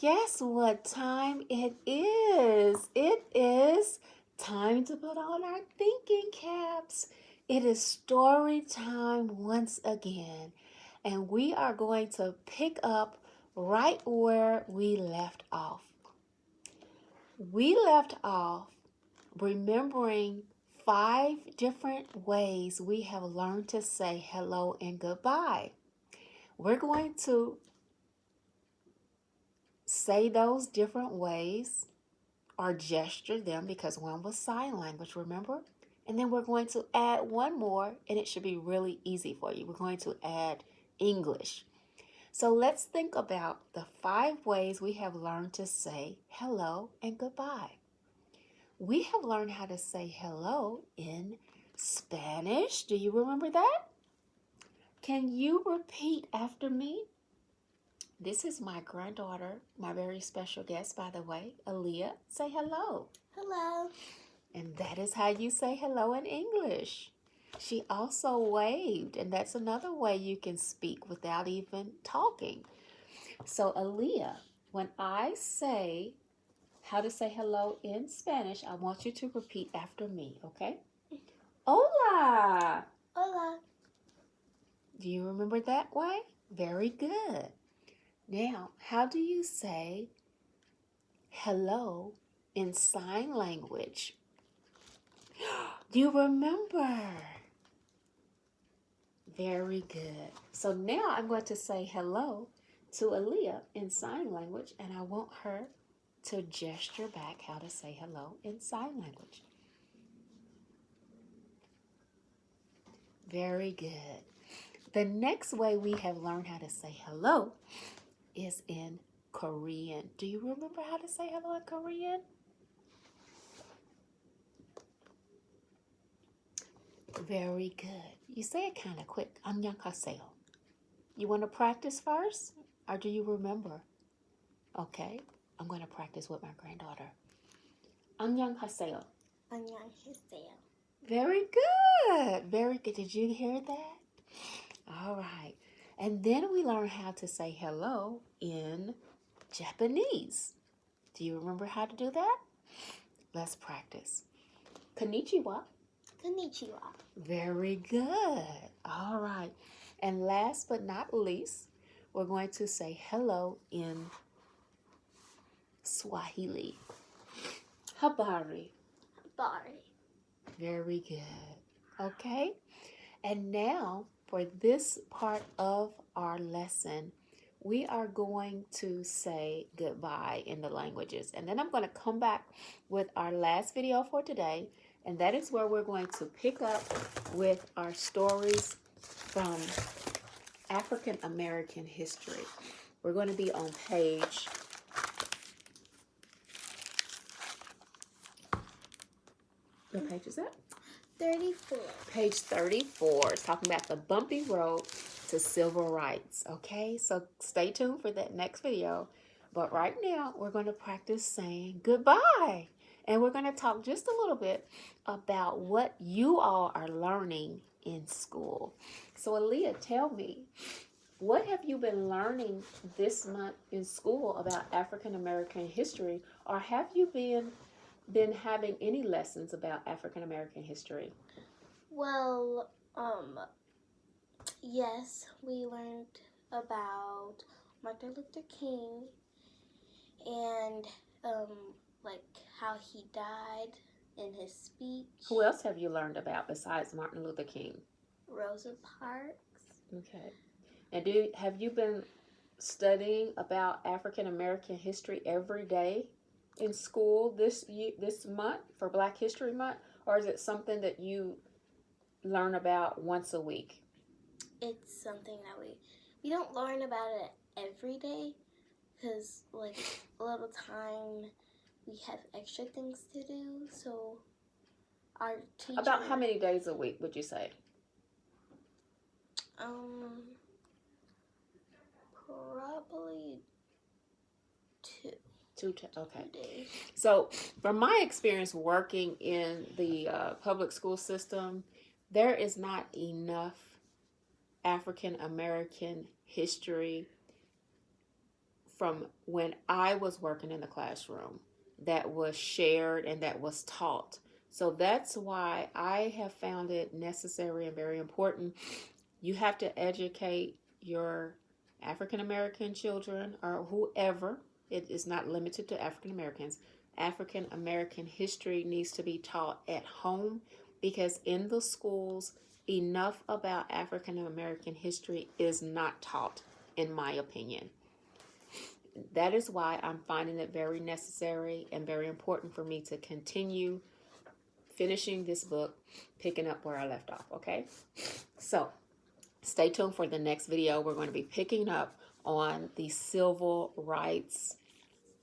guess what time it is? It is time to put on our thinking caps. It is story time once again, and we are going to pick up right where we left off. We left off remembering 5 different ways we have learned to say hello and goodbye. We're going to say those different ways or gesture them because one was sign language, remember? And then we're going to add one more, and it should be really easy for you. We're going to add English. So let's think about the 5 ways we have learned to say hello and goodbye. We have learned how to say hello in Spanish. Do you remember that? Can you repeat after me? This is my granddaughter, my very special guest, by the way, Liyah. Say hello. Hello. And that is how you say hello in English. She also waved, and that's another way you can speak without even talking. So, Liyah, when I say how to say hello in Spanish, I want you to repeat after me, okay? Hola. Hola. Do you remember that way? Very good. Now, how do you say hello in sign language? Do you remember? Very good. So now I'm going to say hello to Liyah in sign language, and I want her to gesture back how to say hello in sign language. Very good. The next way we have learned how to say hello is in Korean. Do you remember how to say hello in Korean? Very good. You say it kind of quick. 안녕하세요. You want to practice first, or do you remember? Okay, I'm going to practice with my granddaughter. 안녕하세요. 안녕하세요. Very good. Very good. Did you hear that? All right. And then we learn how to say hello in Japanese. Do you remember how to do that? Let's practice. Konnichiwa. Konnichiwa. Very good. All right. And last but not least, we're going to say hello in Swahili. Habari. Habari. Very good. Okay. And now for this part of our lesson, we are going to say goodbye in the languages. And then I'm going to come back with our last video for today. And that is where we're going to pick up with our stories from African American history. We're going to be on page what page is that? 34. Page 34 is talking about the bumpy road to civil rights. Okay, so stay tuned for that next video. But right now, we're going to practice saying goodbye. And we're going to talk just a little bit about what you all are learning in school. So, Liyah, tell me, what have you been learning this month in school about African American history? Or have you been having any lessons about African American history? Well, yes, we learned about Martin Luther King and like how he died in his speech. Who else have you learned about besides Martin Luther King? Rosa Parks. Okay. And have you been studying about African American history every day in school this month for Black History Month, or is it something that you learn about once a week? It's something that we don't learn about it every day because like a lot of time we have extra things to do. So our teacher. About how many days a week would you say? Probably two. Okay. 2 days. So, from my experience working in the public school system, there is not enough African American history from when I was working in the classroom that was shared and that was taught. So that's why I have found it necessary and very important. You have to educate your African American children or whoever. It is not limited to African Americans. African American history needs to be taught at home, because in the schools, enough about African American history is not taught, in my opinion. That is why I'm finding it very necessary and very important for me to continue finishing this book, picking up where I left off, okay? So stay tuned for the next video. We're going to be picking up on the civil rights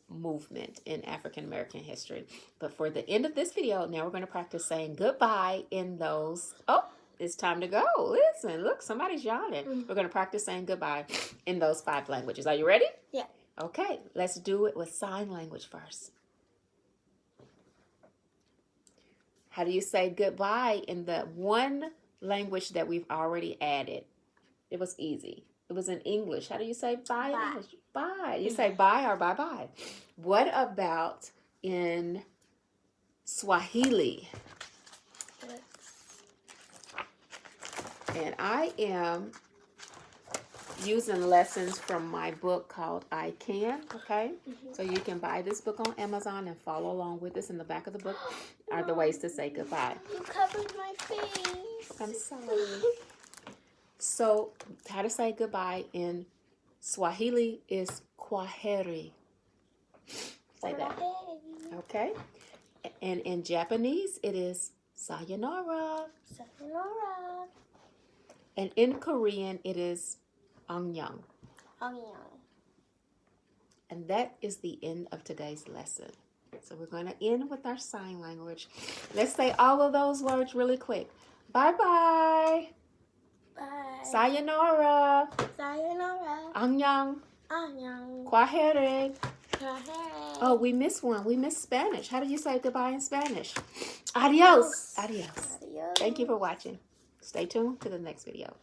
movement in African American history. But for the end of this video, now we're going to practice saying goodbye in those. Oh, it's time to go. Listen, look, somebody's yawning. We're going to practice saying goodbye in those 5 languages. Are you ready? Yeah. Okay, let's do it with sign language first. How do you say goodbye in the one language that we've already added? It was easy. It was in English. How do you say bye in English? Bye. You say bye or bye-bye. What about in Swahili? And I am using lessons from my book called I Can, okay? So you can buy this book on Amazon and follow along with us. In the back of the book are the ways to say goodbye. You covered my face. I'm sorry. So how to say goodbye in Swahili is kwaheri. Say that. Okay? And in Japanese, it is sayonara. Sayonara. And in Korean, it is annyeong. Annyeong. And that is the end of today's lesson. So we're going to end with our sign language. Let's say all of those words really quick. Bye-bye. Bye. Sayonara. Sayonara. Annyeong. Annyeong. Kwaheri. Kwaheri. Oh, we missed one. We missed Spanish. How do you say goodbye in Spanish? Adios. Adios. Adios. Thank you for watching. Stay tuned to the next video.